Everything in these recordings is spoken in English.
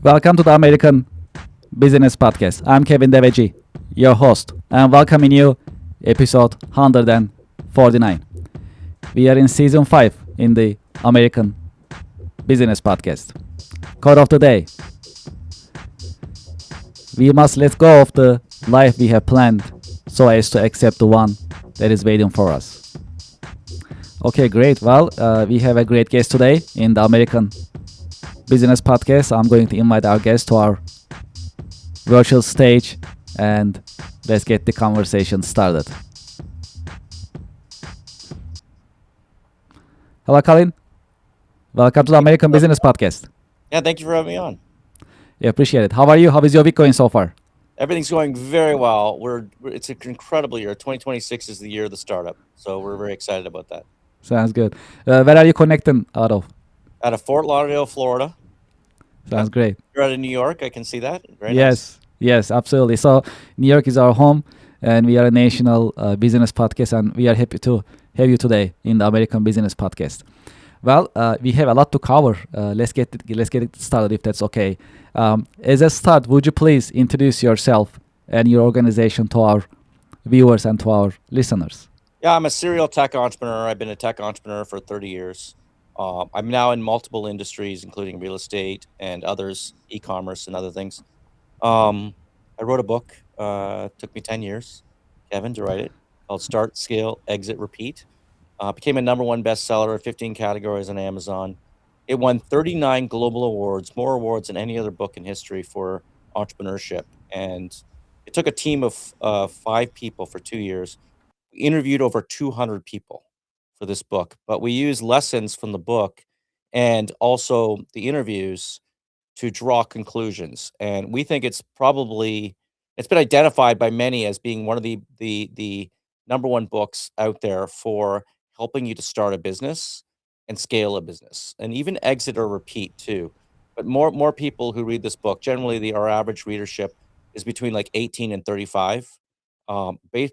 Welcome to the American Business Podcast. I'm Kevin Deveci, your host, and welcoming you episode 149. We are in season 5 in the American Business Podcast. Quote of the day: we must let go of the life we have planned so as to accept the one that is waiting for us. Okay, great. Well, we have a great guest today in the American Business Podcast. I'm going to invite our guest to our virtual stage and let's get the conversation started. Hello, Colin. Welcome to the American Business Podcast. Yeah, thank you for having me on. Yeah, appreciate it. How are you? How is your week going so far? Everything's going very well. It's an incredible year. 2026 is the year of the startup, so we're very excited about that. Sounds good. Where are you connecting out of? Out of Fort Lauderdale, Florida. Sounds great. You're out of New York. I can see that. Very nice. Yes, absolutely. So New York is our home, and we are a national business podcast, and we are happy to have you today in the American Business Podcast. Well, we have a lot to cover. Let's get it started, if that's okay. As a start, would you please introduce yourself and your organization to our viewers and to our listeners? Yeah, I'm a serial tech entrepreneur. I've been a tech entrepreneur for 30 years. I'm now in multiple industries, including real estate and others, e-commerce and other things. I wrote a book. Took me 10 years, Kevin, to write it, called Start, Scale, Exit, Repeat. Became a #1 bestseller in 15 categories on Amazon. It won 39 global awards, more awards than any other book in history for entrepreneurship. And it took a team of 5 people for 2 years. We interviewed over 200 people for this book, but we used lessons from the book and also the interviews to draw conclusions. And we think it's been identified by many as being one of the #1 books out there for helping you to start a business and scale a business and even exit or repeat too. But more people who read this book, generally our average readership is between like 18 and 35,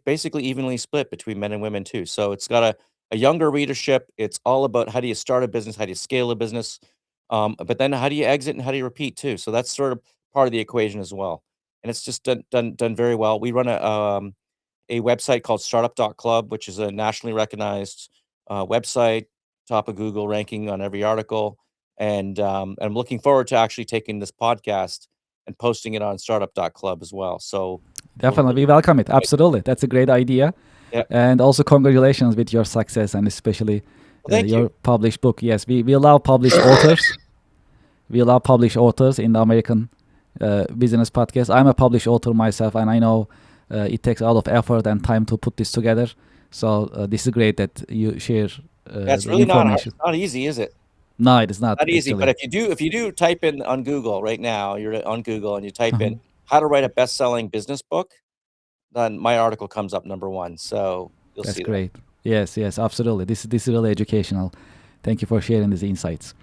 basically evenly split between men and women too. So it's got a younger readership. It's all about how do you start a business, how do you scale a business, but then how do you exit and how do you repeat too? So that's sort of part of the equation as well. And it's just done very well. We run a website called startup.club, which is a nationally recognized website, top of Google ranking on every article. And I'm looking forward to actually taking this podcast and posting it on startup.club as well. So we're Definitely, we really welcome it. excited. Absolutely. That's a great idea. Yeah. And also, congratulations with your success and especially Well, thank your you. published book. Yes, we love published authors. We love published authors in the American business podcast. I'm a published author myself, and I know it takes a lot of effort and time to put this together. So this is great that you share That's the really not hard. information. It's not easy, is it? No, it is not Not easy. But actually. if you do type in on Google right now, you're on Google and you type Uh-huh. in how to write a best-selling business book, then my article comes up #1. So you'll That's see that. great. Yes, absolutely. This is really educational. Thank you for sharing these insights.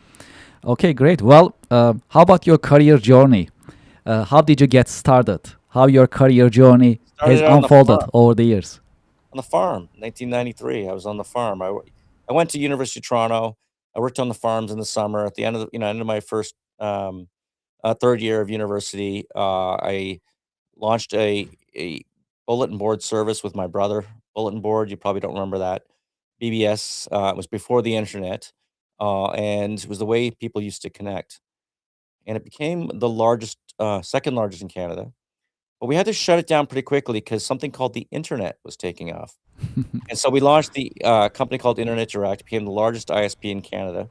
Okay, great. Well, how about your career journey? How did you get started? How your career journey has Started out on the unfolded farm. over the years? 1993, I was on the farm. I went to University of Toronto. I worked on the farms in the summer. At the end of end of my first 3rd year of university, I launched a bulletin board service with my brother. Bulletin board, you probably don't remember that. BBS. It was before the internet, and it was the way people used to connect. And it became the largest, second largest in Canada. But we had to shut it down pretty quickly because something called the internet was taking off. And so we launched the company called Internet Direct, became the largest ISP in Canada.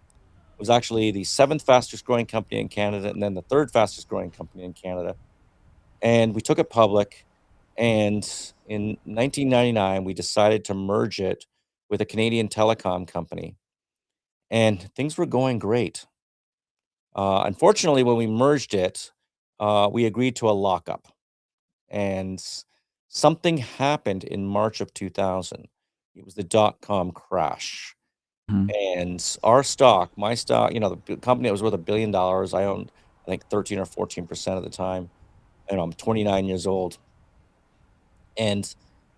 It was actually the 7th fastest growing company in Canada and then the 3rd fastest growing company in Canada. And we took it public. And in 1999, we decided to merge it with a Canadian telecom company. And things were going great. Unfortunately, when we merged it, we agreed to a lockup. And something happened in March of 2000. It was the dot-com crash. Mhm. And our stock, my stock, the company that was worth $1 billion, I owned, I think 13 or 14% at the time. And I'm 29 years old. And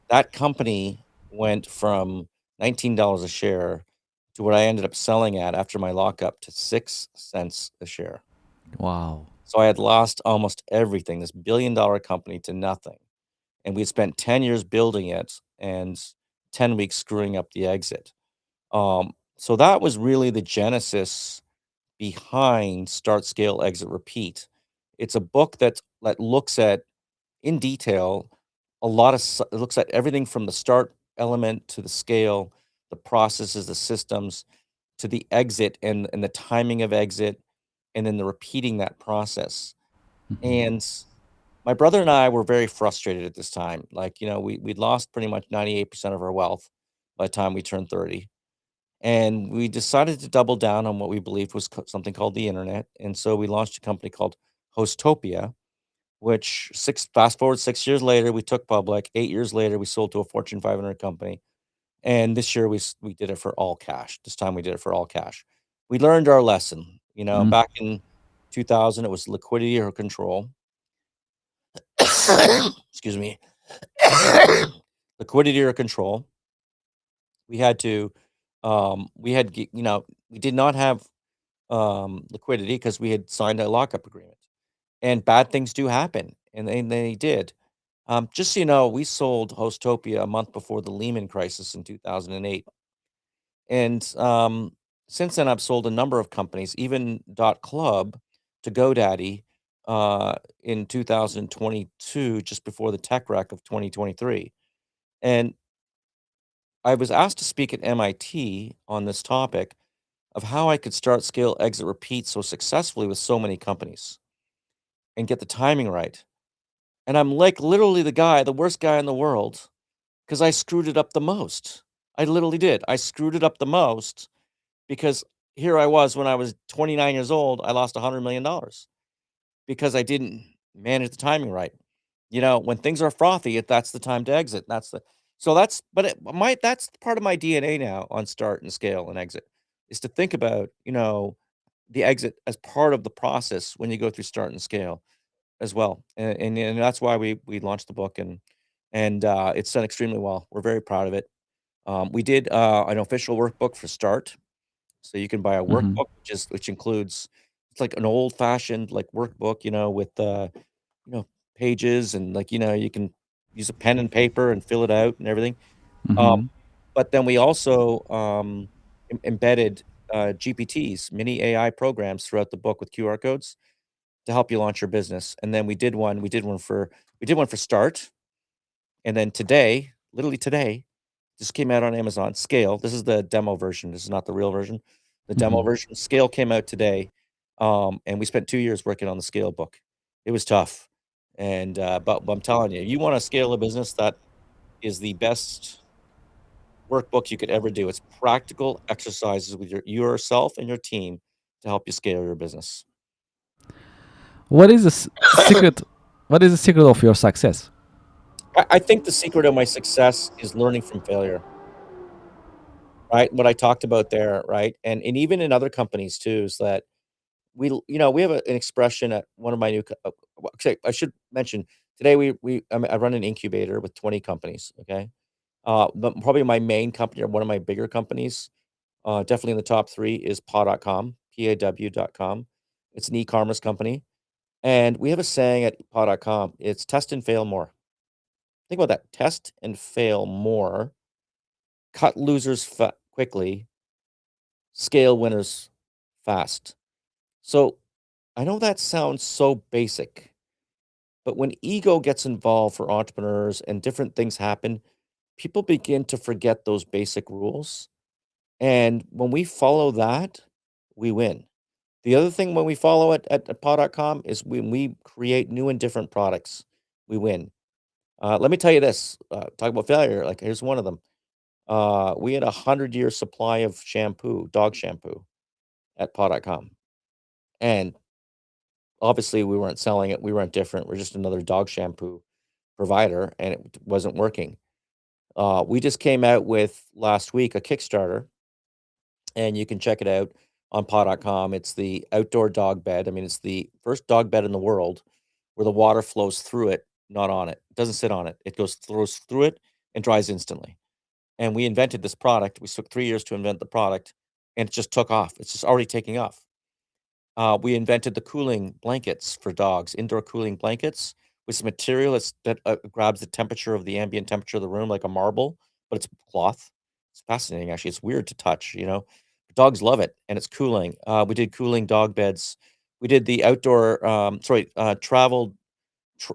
that company went from $19 a share to what I ended up selling at after my lockup to 6 cents a share. Wow. So I had lost almost everything, this billion-dollar company to nothing, and we had spent 10 years building it and 10 weeks screwing up the exit. So that was really the genesis behind Start, Scale, Exit, Repeat. It's a book that looks at, in detail, a lot of it looks at everything from the start element to the scale, the processes, the systems, to the exit and the timing of exit, and then the repeating that process. Mhm. And my brother and I were very frustrated at this time. Like, we'd lost pretty much 98% of our wealth by the time we turned 30. And we decided to double down on what we believed was something called the internet. And so we launched a company called Hostopia, which fast forward 6 years later, we took public. 8 years later, we sold to a Fortune 500 company. And this year we did it for all cash. This time we did it for all cash. We learned our lesson. Mm. Back in 2000, it was liquidity or control. Excuse me. Liquidity or control. We had to, we did not have liquidity because we had signed a lockup agreement, and bad things do happen, and they did. Just so you know, we sold Hostopia a month before the Lehman crisis in 2008, and since then I've sold a number of companies, even .club to GoDaddy in 2022, just before the tech wreck of 2023, and I was asked to speak at MIT on this topic of how I could start, scale, exit, repeat so successfully with so many companies and get the timing right. And I'm like literally the worst guy in the world because I screwed it up the most. I literally did. I screwed it up the most because here I was when I was 29 years old, I lost $100 million because I didn't manage the timing right. When things are frothy, that's the time to exit. That's part of my DNA now on start and scale and exit is to think about, the exit as part of the process when you go through start and scale as well. And that's why we launched the book and it's done extremely well. We're very proud of it. We did an official workbook for start. So you can buy a Mhm. workbook, which includes it's like an old-fashioned, like, workbook, with, you know, pages and, like, you can use a pen and paper and fill it out and everything. Um, Mhm. but then we also, embedded, GPTs, mini AI programs throughout the book with QR codes to help you launch your business. And then we did one for start, and then today, literally today, just came out on Amazon. Scale, this is the demo version, this is not the real version. The demo Mhm. version, Scale, came out today, and we spent 2 years working on the Scale book. It was tough, but I'm telling you, you wanna scale a business, that is the best workbook you could ever do. It's practical exercises with yourself and your team to help you scale your business. What is the secret? What is the secret of your success? I think the secret of my success is learning from failure. Right? What I talked about there, right? And even in other companies too, is that we have an expression at one of my new okay, I should mention, today I run an incubator with 20 companies, okay? But probably my main company or one of my bigger companies, definitely in the top 3 is paw.com, PAW.com. It's an e-commerce company, and we have a saying at paw.com, it's test and fail more. Think about that, test and fail more, cut losers quickly, scale winners fast. So I know that sounds so basic, but when ego gets involved for entrepreneurs and different things happen, people begin to forget those basic rules. And when we follow that, we win. The other thing when we follow it at paw.com is when we create new and different products, we win. Let me tell you this, talk about failure. Like, here's one of them. We had a 100-year supply of shampoo, dog shampoo at paw.com. And obviously, we weren't selling it, we weren't different, we're just another dog shampoo provider, and it wasn't working. We just came out with, last week, a Kickstarter, and you can check it out on paw.com. It's the outdoor dog bed. I mean, it's the first dog bed in the world where the water flows through it, not on it. It doesn't sit on it. It flows through it and dries instantly. And we invented this product. We took 3 years to invent the product, and it just took off. It's just already taking off. We invented the cooling blankets for dogs, indoor cooling blankets with some material that grabs the temperature of the ambient temperature of the room like a marble, but it's cloth. It's fascinating, actually. It's weird to touch, you know. Dogs love it, and it's cooling. We did cooling dog beds. We did the outdoor, travel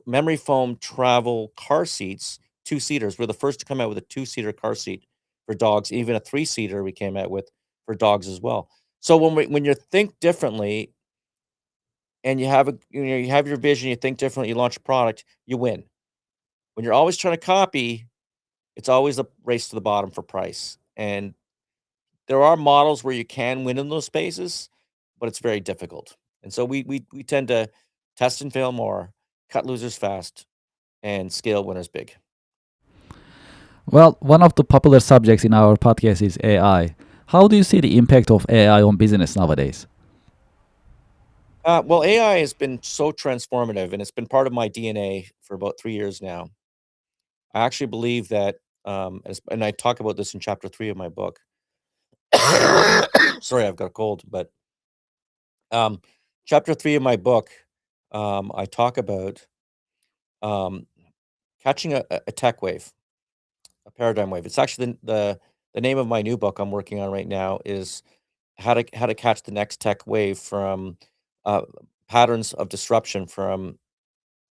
memory foam travel car seats, two-seaters. We're the first to come out with a two-seater car seat for dogs, even a three-seater we came out with for dogs as well. So when you think differently and you have your vision, you think differently, you launch a product, you win. When you're always trying to copy, it's always a race to the bottom for price. And there are models where you can win in those spaces, but it's very difficult. And so we tend to test and fail more, cut losers fast, and scale winners big. Well, one of the popular subjects in our podcast is AI. How do you see the impact of AI on business nowadays? Well, AI has been so transformative, and it's been part of my DNA for about 3 years now. I actually believe that, and I talk about this in chapter 3 of my book. Sorry, I've got a cold, but um, chapter 3 of my book, I talk about um, catching a tech wave, a paradigm wave. It's actually the name of my new book I'm working on right now is how to catch the next tech wave from uh, patterns of disruption from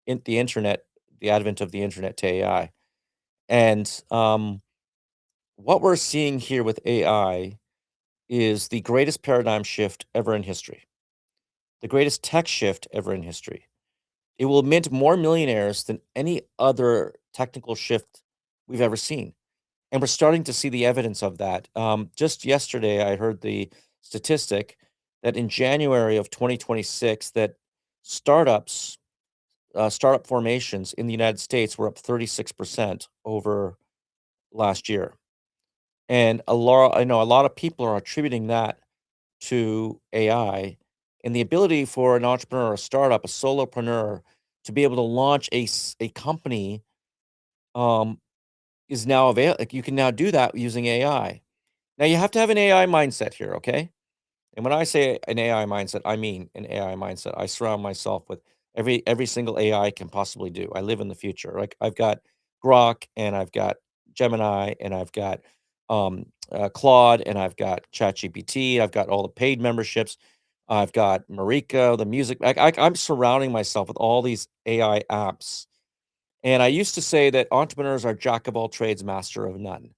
the internet, the advent of the internet to AI. And what we're seeing here with AI is the greatest paradigm shift ever in history, the greatest tech shift ever in history. It will mint more millionaires than any other technical shift we've ever seen. And we're starting to see the evidence of that. Just yesterday, I heard the statistic that in January of 2026, that startups, startup formations in the United States were up 36% over last year. And I know a lot of people are attributing that to AI and the ability for an entrepreneur, a startup, a solopreneur to be able to launch a company um, is now available. Like you can now do that using AI. Now you have to have an AI mindset here, okay? And when I say an AI mindset, I mean an AI mindset. I surround myself with every single AI I can possibly do. I live in the future. Like I've got Grok and I've got Gemini and I've got Claude and I've got ChatGPT. I've got all the paid memberships. I've got Marika, the music. I'm surrounding myself with all these AI apps. And I used to say that entrepreneurs are jack of all trades, master of none.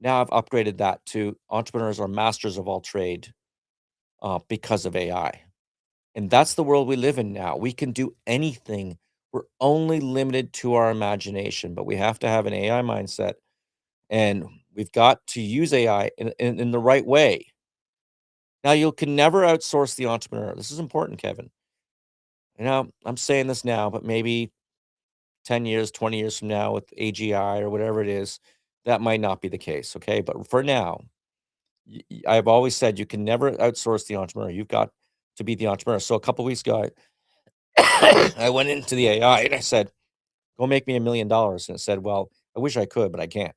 Now I've upgraded that to entrepreneurs are masters of all trade because of AI. And that's the world we live in now. We can do anything. We're only limited to our imagination, but we have to have an AI mindset and we've got to use AI in the right way. Now, you can never outsource the entrepreneur. This is important, Kevin. You know, I'm saying this now, but maybe 10 years, 20 years from now with AGI or whatever it is, that might not be the case. Okay. But for now, I've always said you can never outsource the entrepreneur. You've got to be the entrepreneur. So a couple weeks ago, I went into the AI and I said, "Go make me $1,000,000." And it said, "Well, I wish I could, but I can't."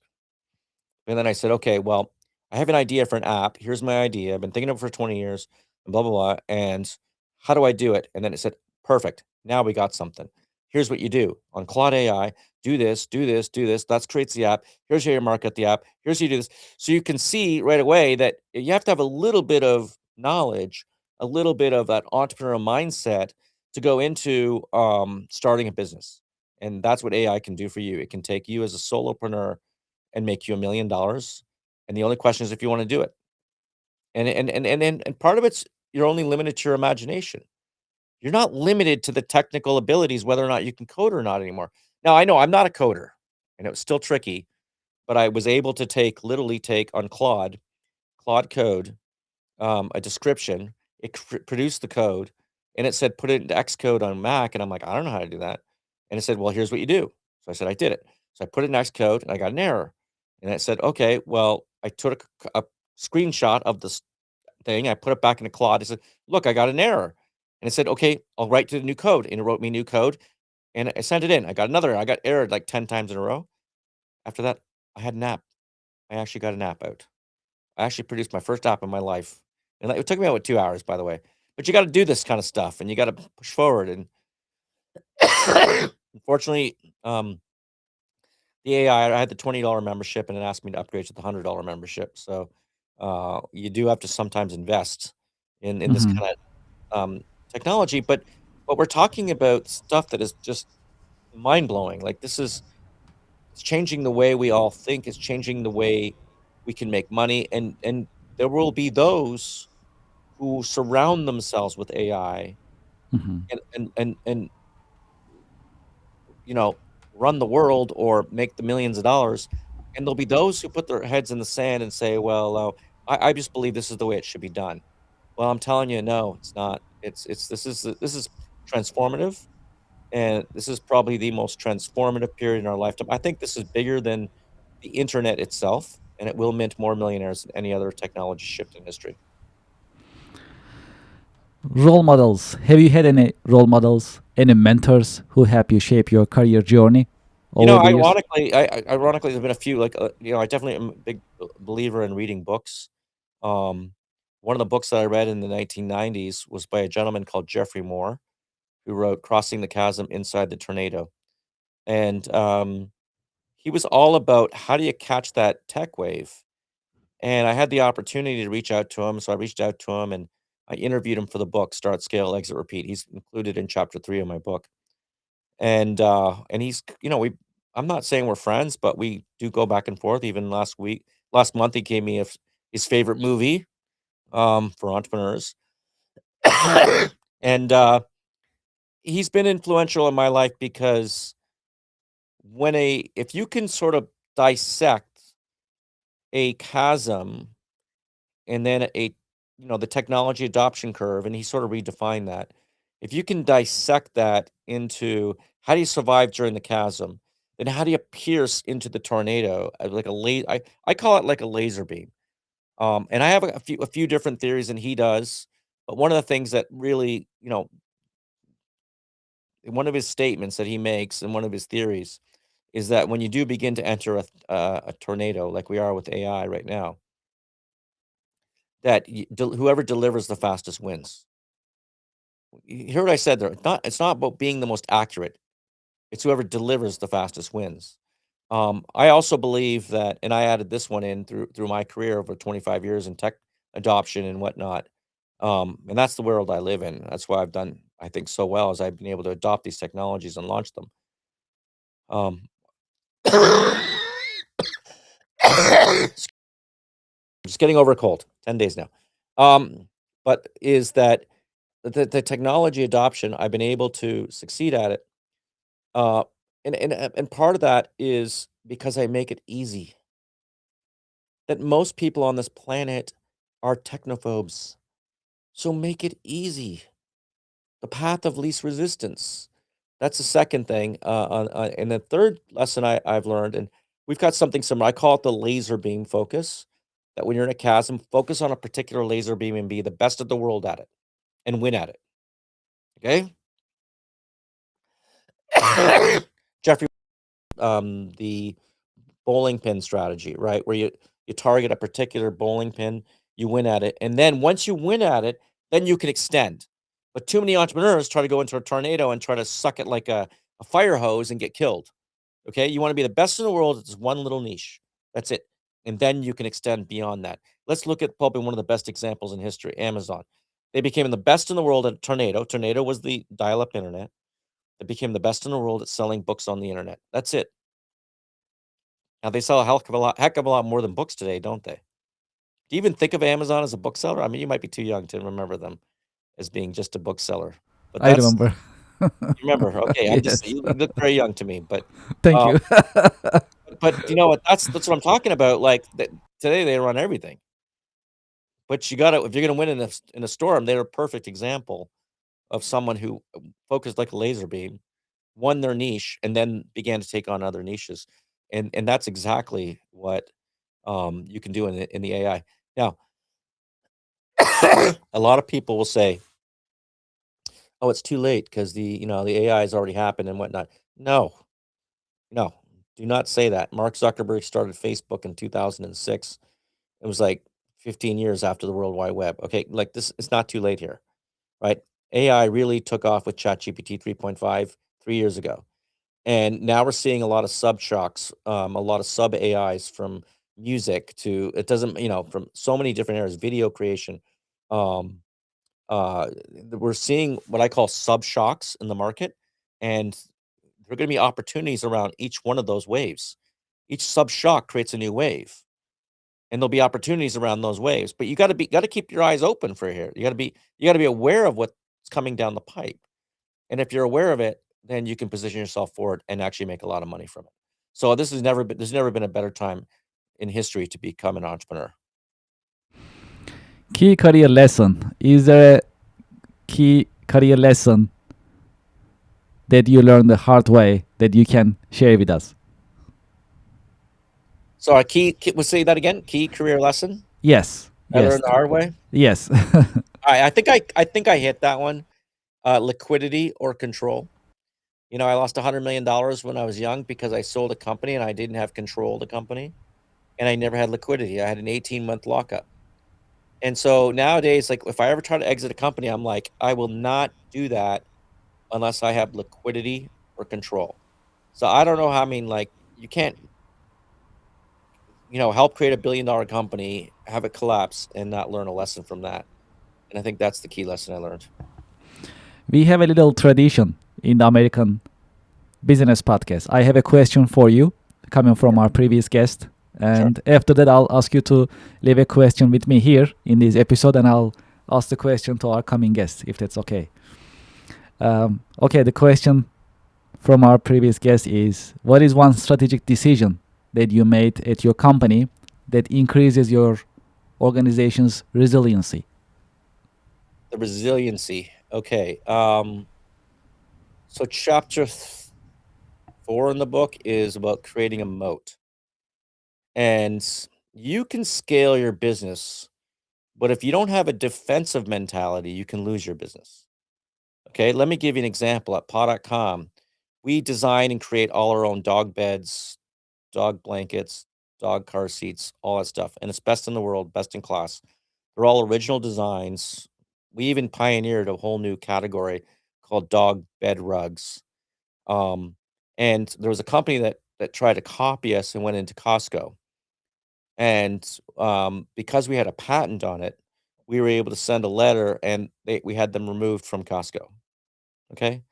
And then I said, "Okay, well, I have an idea for an app. Here's my idea. I've been thinking of it for 20 years, and blah blah blah. And how do I do it?" And then it said, "Perfect. Now we got something. Here's what you do on Claude AI. Do this, do this, do this. That creates the app. Here's how you market the app. Here's how you do this." So you can see right away that you have to have a little bit of knowledge, a little bit of that entrepreneurial mindset to go into starting a business. And that's what AI can do for you. It can take you as a solopreneur and make you $1,000,000, and the only question is if you wanna do it. And part of it's you're only limited to your imagination. You're not limited to the technical abilities, whether or not you can code or not anymore. Now, I know I'm not a coder, and it was still tricky, but I was able to literally take on Claude Code, a description, it produced the code, and it said, "Put it into Xcode on Mac," and I'm like, "I don't know how to do that." And it said, "Well, here's what you do." So I said, "I did it." So I put it in Xcode, and I got an error. And it said, "Okay, well," I took a screenshot of this thing, I put it back into Claude, I said, "Look, I got an error." And it said, "Okay, I'll write to the new code," and it wrote me new code, and I sent it in. I got another I got errored like 10 times in a row. After that, I had an app. I actually got an app out. I actually produced my first app in my life, and, like, it took me about 2 hours, by the way. But you got to do this kind of stuff, and you got to push forward. And unfortunately, the AI, I had the $20 membership, and it asked me to upgrade to the $100 membership. So you do have to sometimes invest in this Mhm. kind of technology. But we're talking about stuff that is just mind blowing. Like this is it's changing the way we all think. It's changing the way we can make money, and there will be those who surround themselves with AI Mhm. and you know, run the world or make the millions of dollars, and there'll be those who put their heads in the sand and say, "Well, I just believe this is the way it should be done." Well, I'm telling you, no, it's not. It's this is transformative, and this is probably the most transformative period in our lifetime. I think this is bigger than the internet itself, and it will mint more millionaires than any other technology shift in history. Role models. Have you had any role models, any mentors who help you shape your career journey You over know, the years? ironically, there's been a few, like, I definitely am a big believer in reading books. Um, one of the books that I read in the 1990s was by a gentleman called Jeffrey Moore, who wrote Crossing the Chasm Inside the Tornado. And he was all about how do you catch that tech wave. And I had the opportunity to reach out to him. So I reached out to him and I interviewed him for the book, Start, Scale, Exit, Repeat. He's included in chapter 3 of my book. And he's, we I'm not saying we're friends, but we do go back and forth. Even last month, he gave me his favorite movie for entrepreneurs. And he's been influential in my life because if you can sort of dissect a chasm and then the technology adoption curve, and he sort of redefined that. If you can dissect that into how do you survive during the chasm, then how do you pierce into the tornado, like a I call it like a laser beam. And I have a few different theories than he does, but one of the things that really, one of his statements that he makes and one of his theories is that when you do begin to enter a tornado like we are with AI right now, that whoever delivers the fastest wins. You hear what I said there? It's not about being the most accurate. It's whoever delivers the fastest wins. I also believe that, and I added this one in through my career over 25 years in tech adoption and whatnot. And that's the world I live in. That's why I've done, I think, so well as I've been able to adopt these technologies and launch them. Um, just getting over a cold. 10 days now. But is that the technology adoption? I've been able to succeed at it. Uh, and part of that is because I make it easy. That most people on this planet are technophobes. So make it easy. The path of least resistance. That's the second thing. And the third lesson I've learned, and we've got something similar. I call it the laser beam focus. That when you're in a chasm, focus on a particular laser beam and be the best of the world at it and win at it. Okay. Jeffrey, the bowling pin strategy, right? Where you target a particular bowling pin, you win at it, and then once you win at it, then you can extend. But too many entrepreneurs try to go into a tornado and try to suck it like a fire hose and get killed. Okay, you want to be the best in the world. It's one little niche. That's it, and then you can extend beyond that. Let's look at probably one of the best examples in history, Amazon. They became the best in the world at a tornado. Tornado was the dial-up internet. They became the best in the world at selling books on the internet. That's it. Now they sell a heck of a lot more than books today, don't they? Do you even think of Amazon as a bookseller? I mean, you might be too young to remember them as being just a bookseller, but I that's remember. you remember. Okay, I'm just Yes. you look very young to me, Thank uh, you. but you know what? That's what I'm talking about. Like today, they run everything. But you got to if you're going to win in a storm, they're a perfect example of someone who focused like a laser beam, won their niche, and then began to take on other niches, and that's exactly what you can do in the AI. Now, a lot of people will say, "Oh, it's too late because the AI has already happened and whatnot." No, no, do not say that. Mark Zuckerberg started Facebook in 2006. It was like 15 years after the World Wide Web. Okay, like this, it's not too late here. right? AI really took off with ChatGPT 3.5 3 years ago. And now we're seeing a lot of sub shocks, a lot of sub AIs from music to it doesn't, from so many different areas, video creation. Um, we're seeing what I call sub shocks in the market, and there are going to be opportunities around each one of those waves. Each sub shock creates a new wave, and there'll be opportunities around those waves. But got to keep your eyes open for here. You got to be aware of what's coming down the pipe. And if you're aware of it, then you can position yourself for it and actually make a lot of money from it. So there's never been a better time in history to become an entrepreneur. Key career lesson. Is there a key career lesson that you learned the hard way that you can share with us? So our we'll say that again. Key career lesson Yes. I Yes. learned the hard way. Yes. I think I hit that one. Liquidity or control. I lost $100 million when I was young because I sold a company and I didn't have control of the company, and I never had liquidity. I had an 18-month lockup. And so nowadays, like if I ever try to exit a company, I'm like, I will not do that unless I have liquidity or control. So I don't know how, I mean, like you can't, help create $1 billion company, have it collapse and not learn a lesson from that. And I think that's the key lesson I learned. We have a little tradition in the American business podcast. I have a question for you coming from our previous guest. Sure. And after that, I'll ask you to leave a question with me here in this episode, and I'll ask the question to our coming guest, if that's okay. Okay, the question from our previous guest is: what is one strategic decision that you made at your company that increases your organization's resiliency? The resiliency. Okay. So chapter 4 in the book is about creating a moat. And you can scale your business, but if you don't have a defensive mentality, you can lose your business. Okay, let me give you an example. At paw.com, we design and create all our own dog beds, dog blankets, dog car seats, all that stuff. And it's best in the world, best in class. They're all original designs. We even pioneered a whole new category called dog bed rugs. Um, and there was a company that tried to copy us and went into Costco. And because we had a patent on it, we were able to send a letter and we had them removed from Costco. Okay.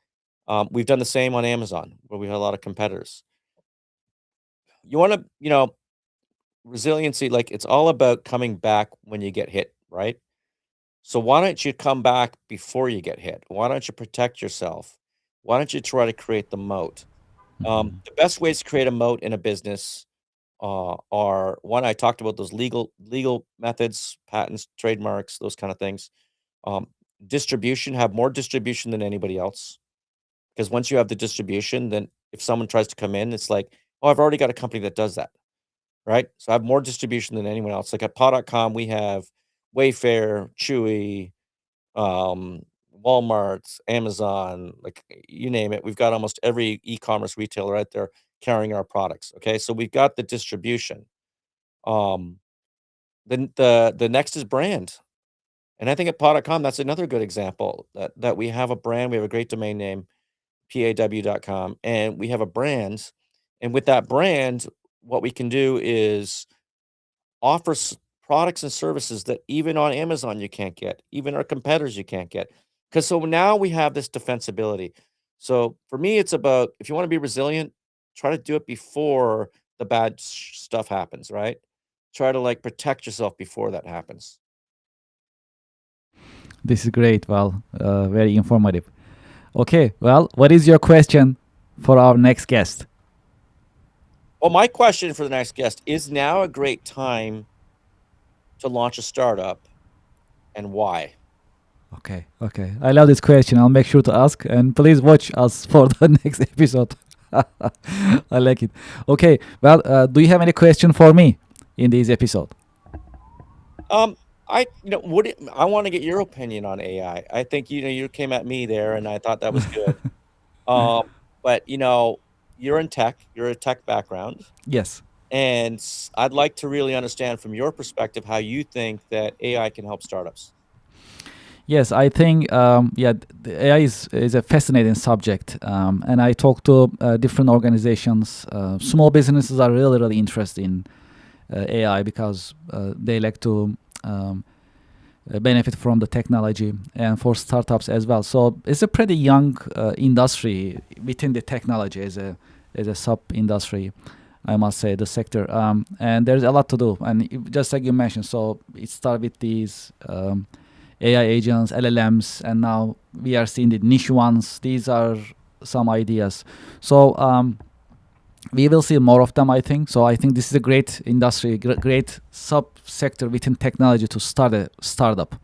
We've done the same on Amazon where we had a lot of competitors. You want to, resiliency, like it's all about coming back when you get hit, right? So why don't you come back before you get hit? Why don't you protect yourself? Why don't you try to create the moat? The best ways to create a moat in a business are one, I talked about those legal methods, patents, trademarks, those kind of things. Um, Distribution, have more distribution than anybody else. Because once you have the distribution, then if someone tries to come in, it's like, oh, I've already got a company that does that, right? So I have more distribution than anyone else. Like at paw.com, we have Wayfair, Chewy, um, Walmart, Amazon, like you name it. We've got almost every e-commerce retailer out there carrying our products. Okay, so we've got the distribution. Um, then the next is brand, and I think at paw.com, that's another good example that we have a brand. We have a great domain name, paw.com, and we have a brand. And with that brand, what we can do is offer products and services that even on Amazon you can't get, even our competitors you can't get. Because so now we have this defensibility. So for me, it's about if you want to be resilient, try to do it before the bad stuff happens, right? Try to like protect yourself before that happens. This is great. Well, very informative. Okay, well, what is your question for our next guest? Well, my question for the next guest is now a great time to launch a startup and why? Okay, okay. I love this question. I'll make sure to ask, and please watch us for the next episode. I like it. Okay, well, do you have any question for me in this episode? Um, I want to get your opinion on AI. I think you came at me there, and I thought that was good. Um, but you're in tech. You're a tech background, Yes. and I'd like to really understand from your perspective how you think that AI can help startups. Yes, I think the AI is a fascinating subject, and I talk to different organizations. Small businesses are really interested in AI because they like to benefit from the technology, and for startups as well. So it's a pretty young industry within the technology as a sub industry. I must say the sector, and there's a lot to do. And just like you mentioned, so it started with these AI agents, LLMs, and now we are seeing the niche ones. These are some ideas. So we will see more of them, I think. So I think this is a great industry, great subsector within technology to start a startup.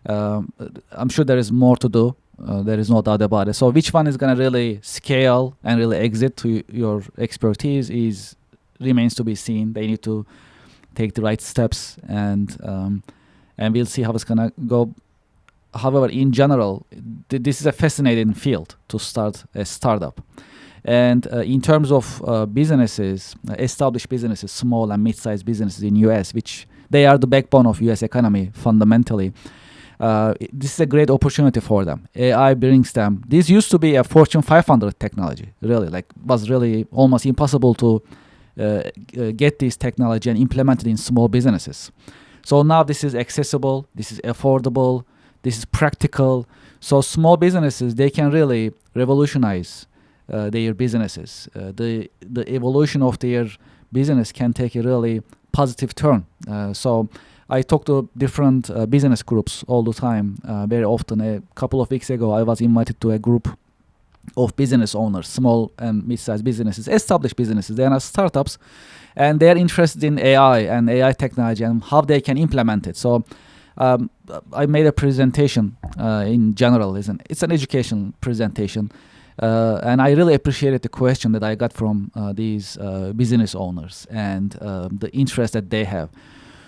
Um, I'm sure there is more to do. There is no doubt about it. So which one is going to really scale and really exit to your expertise is remains to be seen. They need to take the right steps, and we'll see how it's going to go. However, in general, this is a fascinating field to start a startup. And in terms of businesses, established businesses, small and mid-sized businesses in US, which they are the backbone of US economy fundamentally, this is a great opportunity for them. AI brings them. This used to be a Fortune 500 technology, really, like was really almost impossible to get this technology and implement it in small businesses. So now this is accessible, this is affordable, this is practical. So small businesses, they can really revolutionize their businesses. The evolution of their business can take a really positive turn. So I talk to different business groups all the time, very often. A couple of weeks ago, I was invited to a group of business owners, small and mid-sized businesses, established businesses. They are not startups, and they are interested in AI and AI technology and how they can implement it. So um, I made a presentation in general. It's an education presentation. And I really appreciated the question that I got from these business owners and the interest that they have.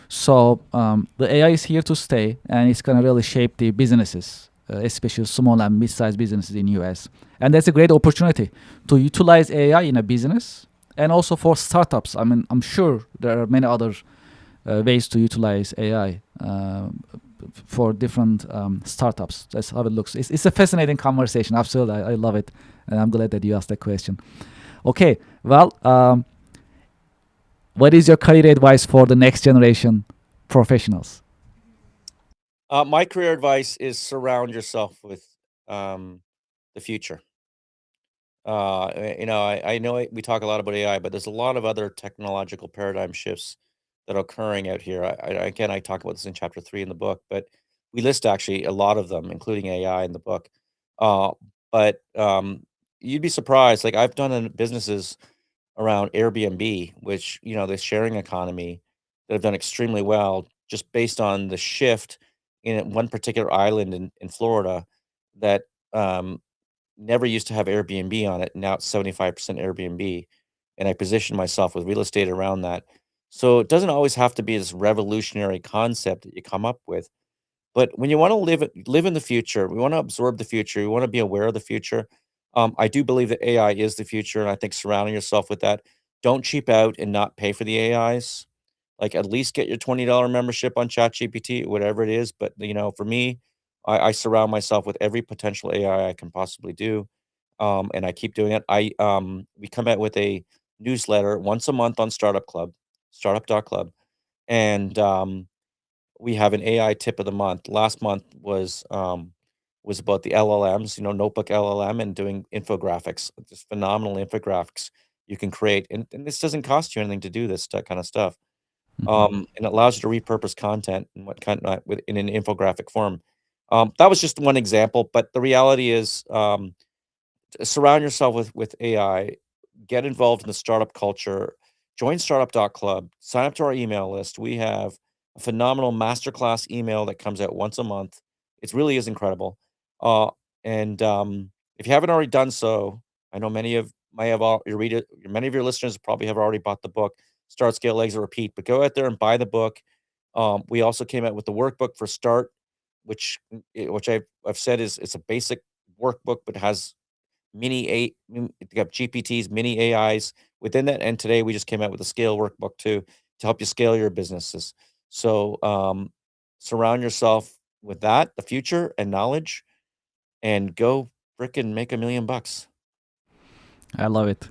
So the AI is here to stay, and it's going to really shape the businesses, especially small and mid-sized businesses in US. And that's a great opportunity to utilize AI in a business and also for startups. I mean, I'm sure there are many other ways to utilize AI for different startups. That's how it looks. It's a fascinating conversation. Absolutely, I love it, and I'm glad that you asked that question. Okay, well, what is your career advice for the next generation professionals? My career advice is surround yourself with the future. I know we talk a lot about AI, but there's a lot of other technological paradigm shifts that are occurring out here. Again, I talk about this in chapter 3 in the book, but we list actually a lot of them, including AI in the book. Uh, but you'd be surprised. Like I've done in businesses around Airbnb, which the sharing economy that have done extremely well, just based on the shift in one particular island in Florida that um, never used to have Airbnb on it. Now it's 75% Airbnb. And I position myself with real estate around that. So it doesn't always have to be this revolutionary concept that you come up with. But when you want to live in the future, we want to absorb the future, we want to be aware of the future. I do believe that AI is the future, and I think surrounding yourself with that. Don't cheap out and not pay for the AIs. Like at least get your $20 membership on ChatGPT, whatever it is. But for me, I surround myself with every potential AI I can possibly do, and I keep doing it. We come out with a newsletter once a month on Startup.club, and we have an AI tip of the month. Last month was about the LLMs, notebook LLM and doing infographics, just phenomenal infographics you can create. And this doesn't cost you anything to do this kind of stuff. Mhm. And it allows you to repurpose content and what kind with in an infographic form. That was just one example, but the reality is surround yourself with AI, get involved in the startup culture, join startup.club, sign up to our email list. We have a phenomenal masterclass email that comes out once a month. It really is incredible. Uh, and if you haven't already done so, I know many of may have all you read it. Many of your listeners probably have already bought the book, Start, Scale, Exit, Repeat. But go out there and buy the book. We also came out with the workbook for Start, which I've said is it's a basic workbook, but has you got GPTs, mini AIs within that, and today we just came out with a scale workbook too to help you scale your businesses. So surround yourself. with that, the future and knowledge, and go frickin' make $1 million. I love it.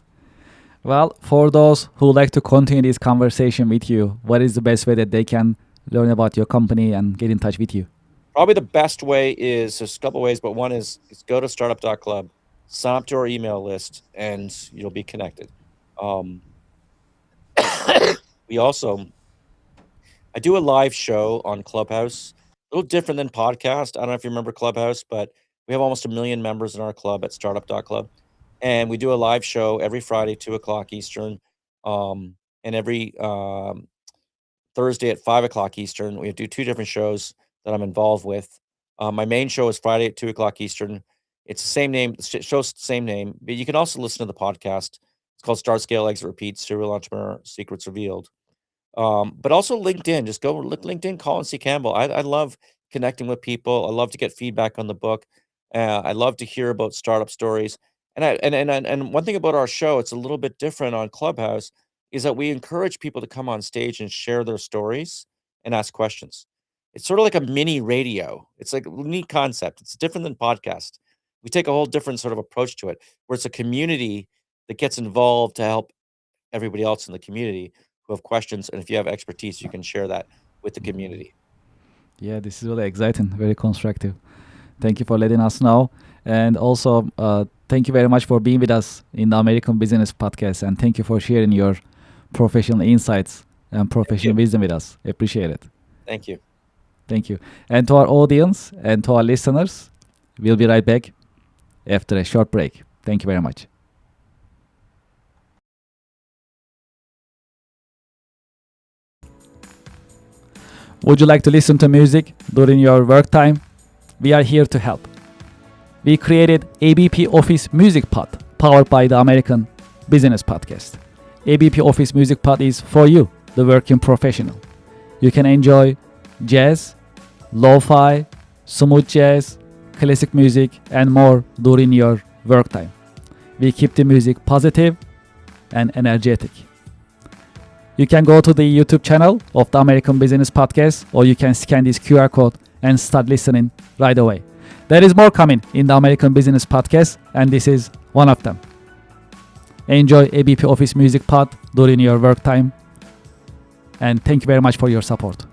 Well, for those who like to continue this conversation with you, what is the best way that they can learn about your company and get in touch with you? Probably the best way is there's a couple ways, but one is go to startup.club, sign up to our email list, and you'll be connected. Um, we also I do a live show on Clubhouse, a little different than podcast. I don't know if you remember Clubhouse, but we have almost 1 million members in our club at startup.club. And we do a live show every Friday, 2 o'clock Eastern, and every Thursday at 5 o'clock Eastern. We do two different shows that I'm involved with. My main show is Friday at 2 o'clock Eastern. It's the same name, the show's the same name, but you can also listen to the podcast. It's called Start, Scale, Exit, Repeat, Serial Entrepreneur Secrets Revealed. But also LinkedIn. Just go look LinkedIn, Colin C. Campbell. I love connecting with people. I love to get feedback on the book. I love to hear about startup stories. And one thing about our show, it's a little bit different on Clubhouse, is that we encourage people to come on stage and share their stories and ask questions. It's sort of like a mini radio. It's like a neat concept. It's different than podcast. We take a whole different sort of approach to it, where it's a community that gets involved to help everybody else in the community who have questions, and if you have expertise, you can share that with the community. Yeah, this is really exciting, very constructive. Thank you for letting us know. And also, thank you very much for being with us in the American Business Podcast. And thank you for sharing your professional insights and professional wisdom with us. Appreciate it. Thank you. Thank you. And to our audience and to our listeners, we'll be right back after a short break. Thank you very much. Would you like to listen to music during your work time? We are here to help. We created ABP Office Music Pod, powered by the American Business Podcast. ABP Office Music Pod is for you, the working professional. You can enjoy jazz, lo-fi, smooth jazz, classic music, and more during your work time. We keep the music positive and energetic. You can go to the YouTube channel of the American Business Podcast, or you can scan this QR code and start listening right away. There is more coming in the American Business Podcast, and this is one of them. Enjoy ABP Office Music Pod during your work time, and thank you very much for your support.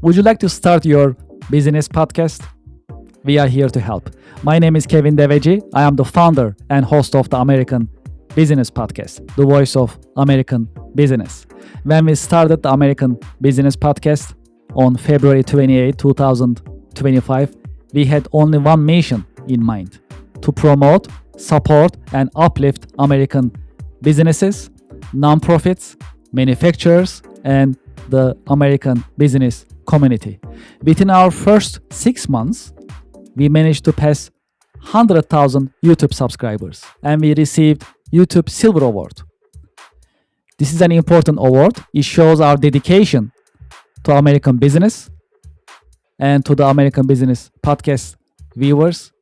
Would you like to start your business podcast? We are here to help. My name is Kevin Devecioglu. I am the founder and host of the American Business Podcast, the voice of American business. When we started the American Business Podcast on February 28, 2025, we had only one mission in mind: to promote, support, and uplift American businesses, nonprofits, manufacturers, and the American business community. Within our first 6 months, we managed to pass 100,000 YouTube subscribers, and we received YouTube Silver Award. This is an important award. It shows our dedication to American business and to the American Business Podcast viewers,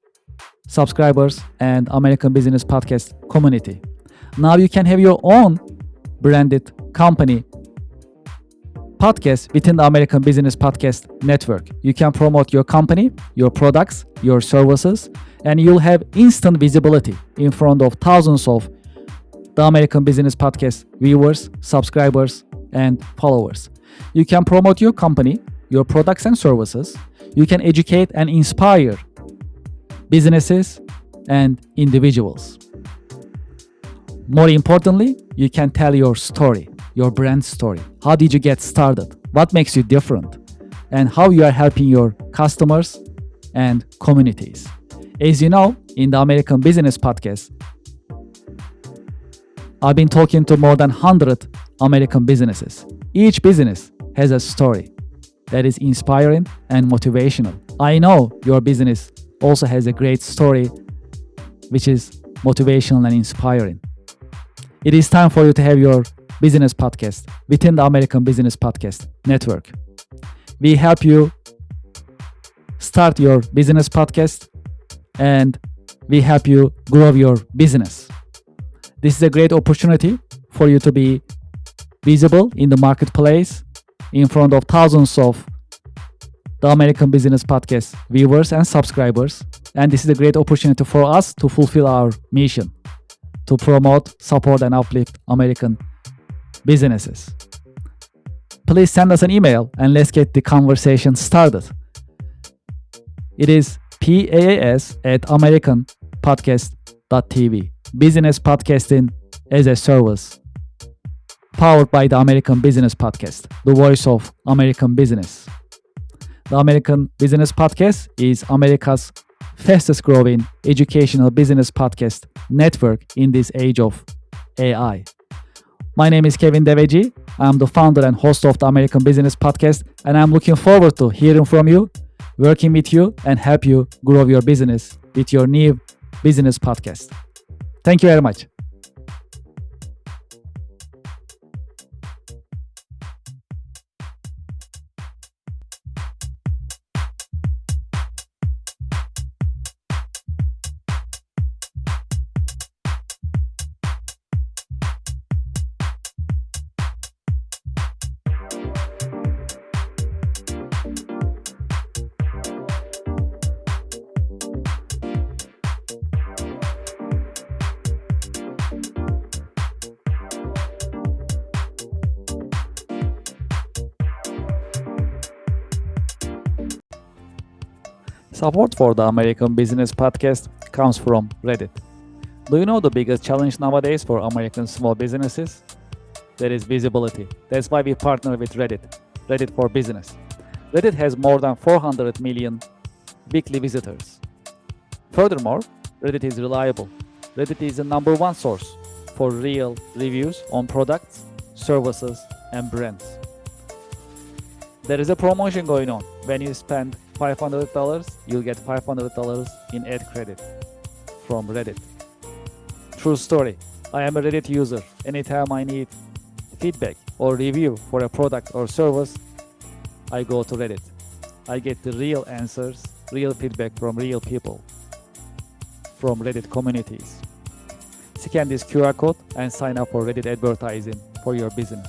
subscribers, and American Business Podcast community. Now you can have your own branded company podcast within the American Business Podcast network. You can promote your company, your products, your services, and you'll have instant visibility in front of thousands of the American Business Podcast viewers, subscribers, and followers. You can promote your company, your products and services. You can educate and inspire businesses and individuals. More importantly, you can tell your story, your brand story. How did you get started? What makes you different? And how you are helping your customers and communities. As you know, in the American Business Podcast, I've been talking to more than 100 American businesses. Each business has a story that is inspiring and motivational. I know your business also has a great story, which is motivational and inspiring. It is time for you to have your business podcast within the American Business Podcast network. We help you start your business podcast and we help you grow your business. This is a great opportunity for you to be visible in the marketplace in front of thousands of the American Business Podcast viewers and subscribers. And this is a great opportunity for us to fulfill our mission to promote, support, and uplift American businesses. Please send us an email and let's get the conversation started. It is PaaS@americanpodcast.tv. Business podcasting as a service. Powered by the American Business Podcast, the voice of American business. The American Business Podcast is America's fastest growing educational business podcast network in this age of AI. My name is Kevin Devecioglu. I'm the founder and host of the American Business Podcast, and I'm looking forward to hearing from you, working with you, and help you grow your business with your new business podcast. Thank you very much. Support for the American Business Podcast comes from Reddit. Do you know the biggest challenge nowadays for American small businesses? That is visibility. That's why we partner with Reddit for Business. Reddit has more than 400 million weekly visitors. Furthermore, Reddit is reliable. Reddit is the number one source for real reviews on products, services, and brands. There is a promotion going on. When you spend $500, you'll get $500 in ad credit from Reddit. True story. I am a Reddit user. Anytime I need feedback or review for a product or service, I go to Reddit. I get the real answers, real feedback from real people, from Reddit communities. Scan this QR code and sign up for Reddit advertising for your business.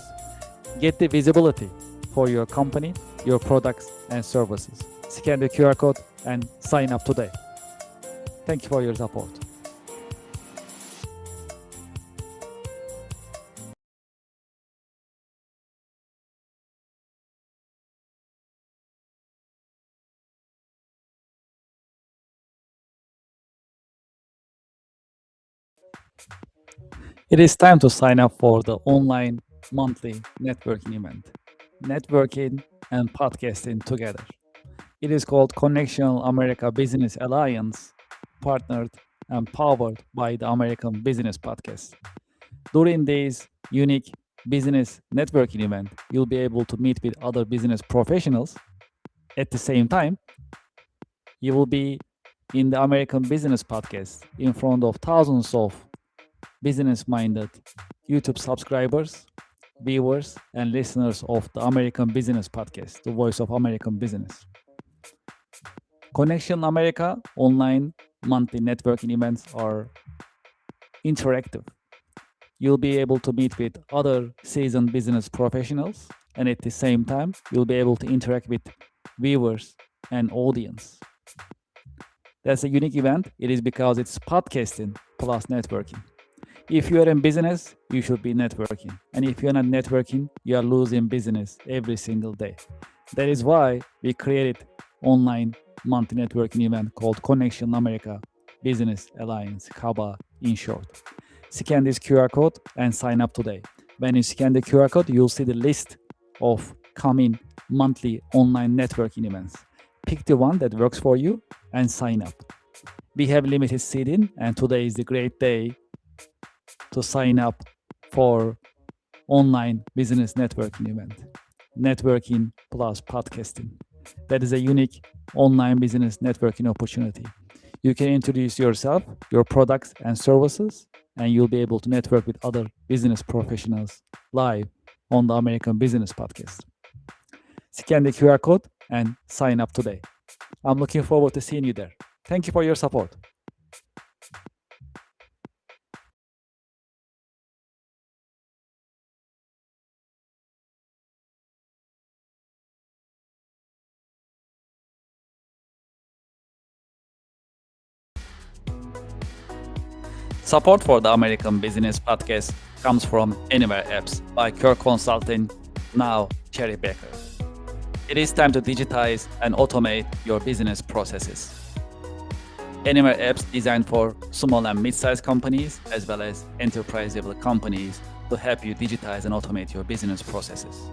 Get the visibility for your company, your products, and services. Scan the QR code and sign up today. Thank you for your support. It is time to sign up for the online monthly networking event. Networking and podcasting together. It is called Connection America Business Alliance, partnered and powered by the American Business Podcast. During this unique business networking event, you'll be able to meet with other business professionals. At the same time, you will be in the American Business Podcast in front of thousands of business-minded YouTube subscribers, viewers, and listeners of the American Business Podcast, the voice of American business. Connection America online monthly networking events are interactive. You'll be able to meet with other seasoned business professionals, and at the same time, you'll be able to interact with viewers and audience. That's a unique event. It is because it's podcasting plus networking. If you are in business, you should be networking. And if you're not networking, you are losing business every single day. That is why we created online monthly networking event called Connection America Business Alliance, CABA in short. Scan this QR code and sign up today. When you scan the QR code, you'll see the list of coming monthly online networking events. Pick the one that works for you and sign up. We have limited seating, and today is the great day to sign up for online business networking event. Networking plus podcasting. That is a unique online business networking opportunity. You can introduce yourself, your products and services, and you'll be able to network with other business professionals live on the American Business Podcast. Scan the QR code and sign up today. I'm looking forward to seeing you there. Thank you for your support. Support for the American Business Podcast comes from Anywhere Apps by Kirk Consulting, now Cherry Baker. It is time to digitize and automate your business processes. Anywhere Apps designed for small and mid-sized companies as well as enterprise-level companies to help you digitize and automate your business processes.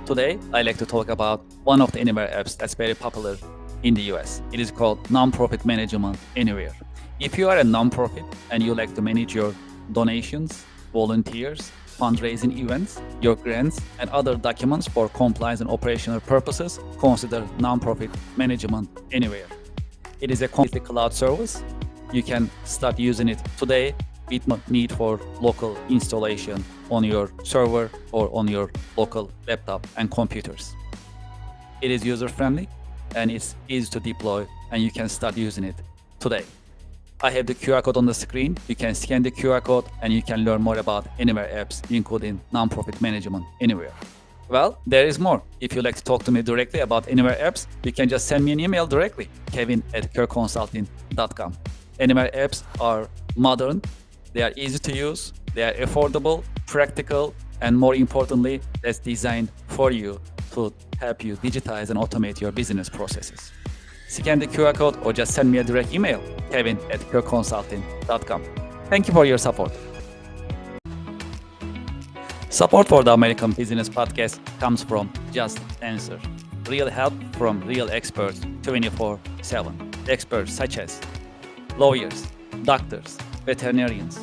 Today, I'd like to talk about one of the Anywhere apps that's very popular in the US. It is called Nonprofit Management Anywhere. If you are a nonprofit and you like to manage your donations, volunteers, fundraising events, your grants, and other documents for compliance and operational purposes, consider Nonprofit Management Anywhere. It is a completely cloud service. You can start using it today with no need for local installation on your server or on your local laptop and computers. It is user-friendly and it's easy to deploy, and you can start using it today. I have the QR code on the screen. You can scan the QR code and you can learn more about Anywhere apps, including Nonprofit Management Anywhere. Well, there is more. If you'd like to talk to me directly about Anywhere apps, you can just send me an email directly, kevin@kirkconsulting.com. Anywhere apps are modern, they are easy to use, they are affordable, practical, and more importantly, that's designed for you to help you digitize and automate your business processes. Scan the QR code or just send me a direct email, kevin@kirkconsulting.com. Thank you for your support. Support for the American Business Podcast comes from Just Answer. Real help from real experts 24/7. Experts such as lawyers, doctors, veterinarians,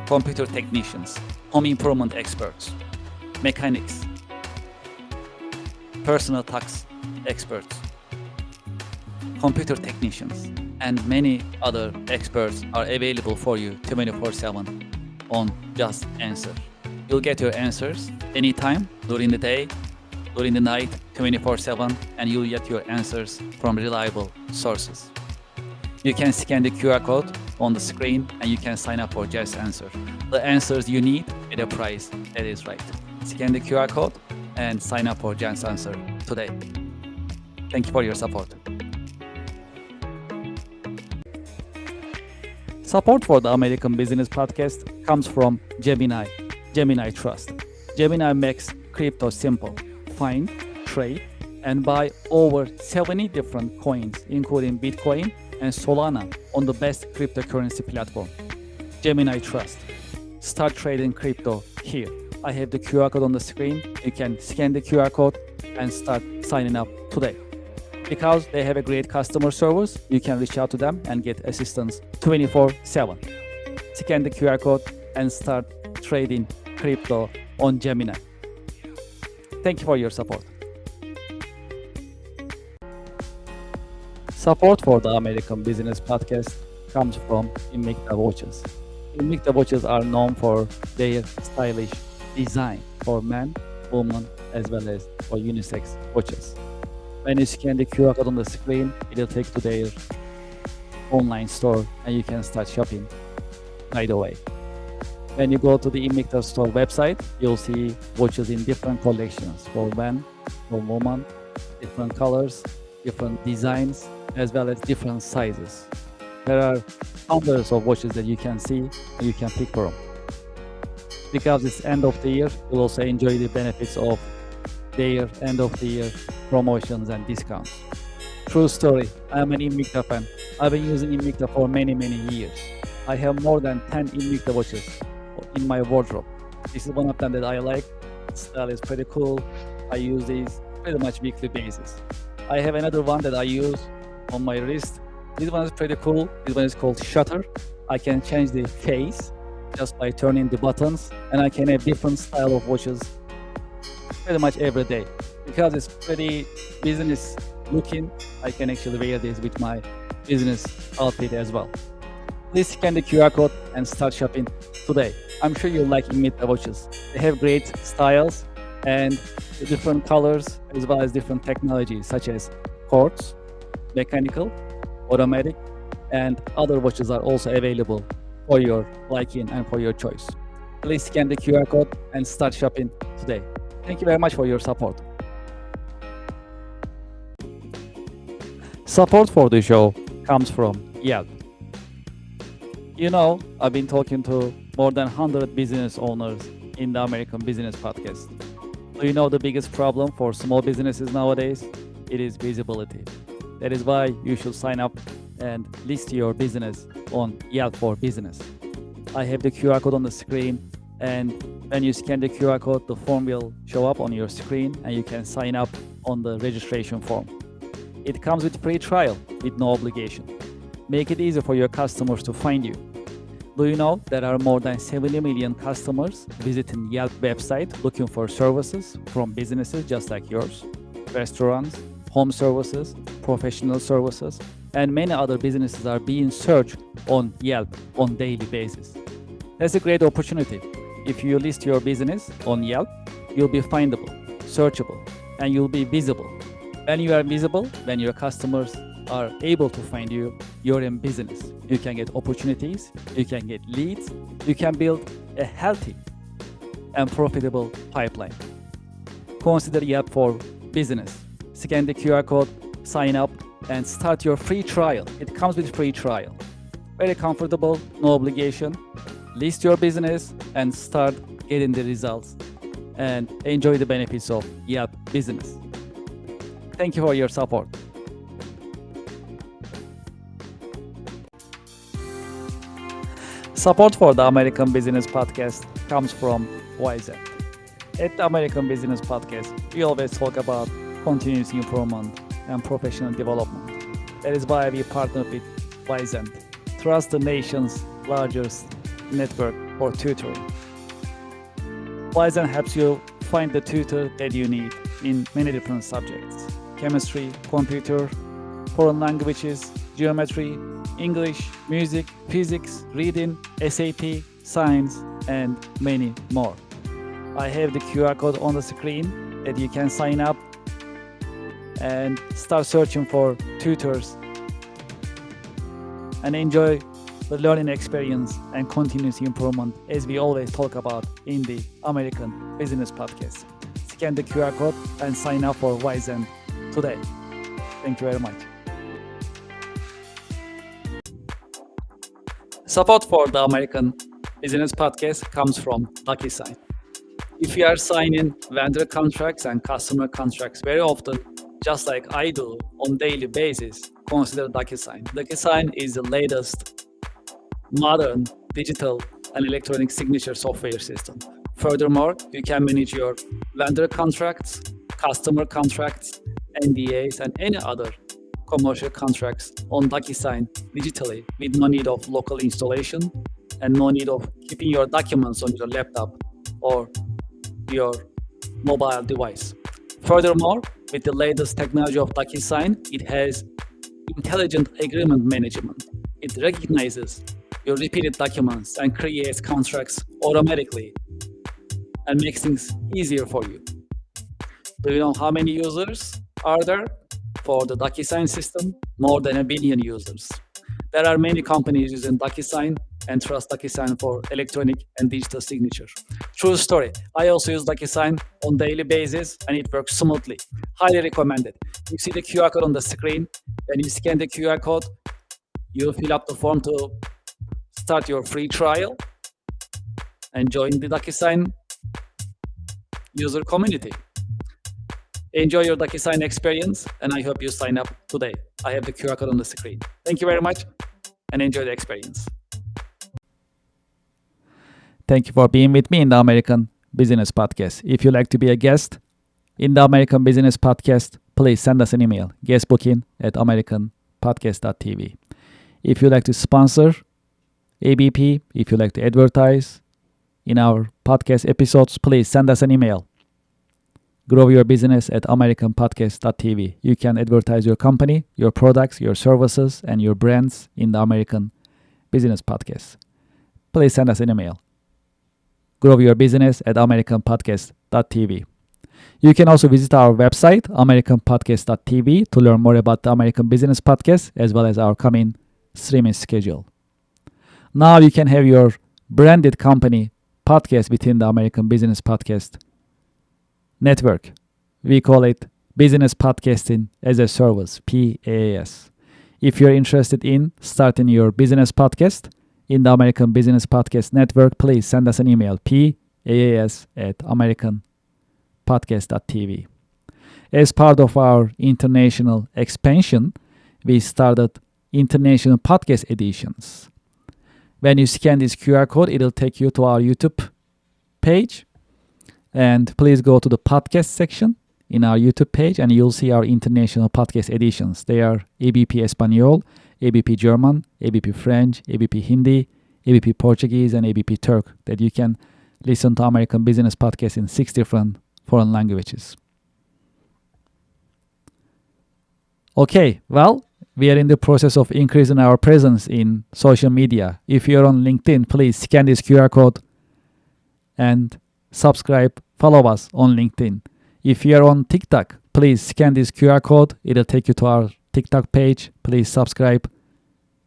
computer technicians, home improvement experts, mechanics, personal tax experts, computer technicians, and many other experts are available for you 24/7 on Just Answer. You'll get your answers anytime, during the day, during the night, 24/7, and you'll get your answers from reliable sources. You can scan the QR code on the screen and you can sign up for Just Answer. The answers you need at a price that is right. Scan the QR code and sign up for Just Answer today. Thank you for your support. Support for the American Business Podcast comes from Gemini Trust. Gemini makes crypto simple. Find, trade, and buy over 70 different coins, including Bitcoin and Solana, on the best cryptocurrency platform. Gemini Trust. Start trading crypto here. I have the QR code on the screen. You can scan the QR code and start signing up today. Because they have a great customer service, you can reach out to them and get assistance 24/7. Scan the QR code and start trading crypto on Gemini. Thank you for your support. Support for the American Business Podcast comes from Invicta watches. Invicta watches are known for their stylish design for men, women, as well as for unisex watches. When you scan the QR code on the screen, it'll take to their online store and you can start shopping right away. When you go to the Invicta store website, you'll see watches in different collections for men, for women, different colors, different designs, as well as different sizes. There are hundreds of watches that you can see and you can pick from. Because it's end of the year, you'll also enjoy the benefits of their end of the year promotions and discounts. True story, I'm an Invicta fan. I've been using Invicta for many years. I have more than 10 Invicta watches in my wardrobe. This is one of them that I like. The style is pretty cool. I use these pretty much weekly basis. I have another one that I use on my wrist. This one is pretty cool. This one is called Shutter. I can change the face just by turning the buttons, and I can have different style of watches pretty much every day. Because it's pretty business looking, I can actually wear this with my business outfit as well. Please scan the QR code and start shopping today. I'm sure you'll like Invicta watches. They have great styles, and the different colors as well as different technologies such as quartz, mechanical, automatic, and other watches are also available for your liking and for your choice. Please scan the QR code and start shopping today. Thank you very much for your support. Support for the show comes from Yelp. I've been talking to more than 100 business owners in the American Business Podcast. Do you know the biggest problem for small businesses nowadays? It is visibility. That is why you should sign up and list your business on Yelp for Business. I have the QR code on the screen, and when you scan the QR code, the form will show up on your screen and you can sign up on the registration form. It comes with free trial with no obligation. Make it easy for your customers to find you. Do you know there are more than 70 million customers visiting Yelp website looking for services from businesses just like yours, restaurants, home services, professional services, and many other businesses are being searched on Yelp on daily basis. That's a great opportunity. If you list your business on Yelp, you'll be findable, searchable, and you'll be visible. When you are visible, when your customers are able to find you, you're in business. You can get opportunities, you can get leads, you can build a healthy and profitable pipeline. Consider Yelp for Business. Scan the QR code, sign up, and start your free trial. It comes with free trial. Very comfortable, no obligation. List your business and start getting the results and enjoy the benefits of Yelp Business. Thank you for your support. Support for the American Business Podcast comes from YZ. At the American Business Podcast, we always talk about continuous improvement and professional development. That is why we partner with YZ, trust the nation's largest network for tutoring. YZ helps you find the tutor that you need in many different subjects: chemistry, computer, foreign languages, geometry, English, music, physics, reading, SAP, science, and many more. I have the QR code on the screen that you can sign up and start searching for tutors and enjoy the learning experience and continuous improvement as we always talk about in the American Business Podcast. Scan the QR code and sign up for YZ today. Thank you very much. Support for the American Business Podcast comes from DocuSign. If you are signing vendor contracts and customer contracts very often, just like I do on daily basis, consider DocuSign. DocuSign is the latest modern digital and electronic signature software system. Furthermore, you can manage your vendor contracts, customer contracts, NDAs, and any other commercial contracts on DocuSign digitally with no need of local installation and no need of keeping your documents on your laptop or your mobile device. Furthermore, with the latest technology of DocuSign, it has intelligent agreement management. It recognizes your repeated documents and creates contracts automatically and makes things easier for you. Do you know how many users are there for the DocuSign system? More than 1 billion users. There are many companies using DocuSign and trust DocuSign for electronic and digital signature. True story. I also use DocuSign on daily basis and it works smoothly. Highly recommended. You see the QR code on the screen. When you scan the QR code, you fill up the form to start your free trial and join the DocuSign user community. Enjoy your DocuSign experience, and I hope you sign up today. I have the QR code on the screen. Thank you very much, and enjoy the experience. Thank you for being with me in the American Business Podcast. If you'd like to be a guest in the American Business Podcast, please send us an email, guestbooking@americanpodcast.tv. If you'd like to sponsor ABP, if you'd like to advertise in our podcast episodes, please send us an email, growyourbusiness@americanpodcast.tv. You can advertise your company, your products, your services, and your brands in the American Business Podcast. Please send us an email, growyourbusiness@americanpodcast.tv. You can also visit our website, americanpodcast.tv, to learn more about the American Business Podcast as well as our coming streaming schedule. Now you can have your branded company podcast within the American Business Podcast network. We call it Business Podcasting as a Service, PaaS. If you're interested in starting your business podcast in the American Business Podcast Network, please send us an email, paas@americanpodcast.tv. As part of our international expansion, we started international podcast editions. When you scan this QR code, it'll take you to our YouTube page. And please go to the podcast section in our YouTube page and you'll see our international podcast editions. They are ABP Espanol, ABP German, ABP French, ABP Hindi, ABP Portuguese, and ABP Turk, that you can listen to American Business Podcast in 6 different foreign languages. Okay, well, we are in the process of increasing our presence in social media. If you're on LinkedIn, please scan this QR code and subscribe, follow us on LinkedIn. If you're on TikTok, please scan this QR code. It'll take you to our TikTok page. Please subscribe.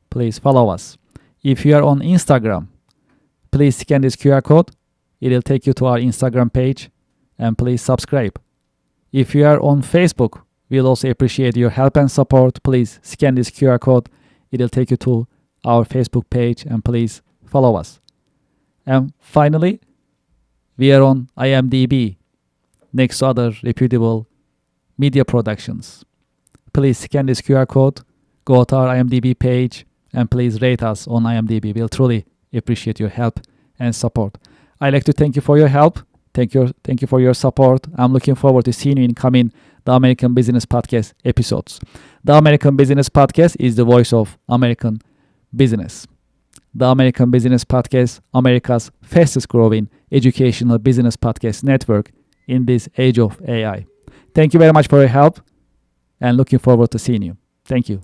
Please follow us. If you are on Instagram, please scan this QR code. It'll take you to our Instagram page and please subscribe. If you are on Facebook, we'll also appreciate your help and support. Please scan this QR code. It'll take you to our Facebook page and please follow us. And finally, we are on IMDb, next to other reputable media productions. Please scan this QR code, go to our IMDb page, and please rate us on IMDb. We'll truly appreciate your help and support. I'd like to thank you for your help. Thank you for your support. I'm looking forward to seeing you in coming the American Business Podcast episodes. The American Business Podcast is the voice of American business. The American Business Podcast, America's fastest growing educational business podcast network in this age of AI. Thank you very much for your help and looking forward to seeing you. Thank you.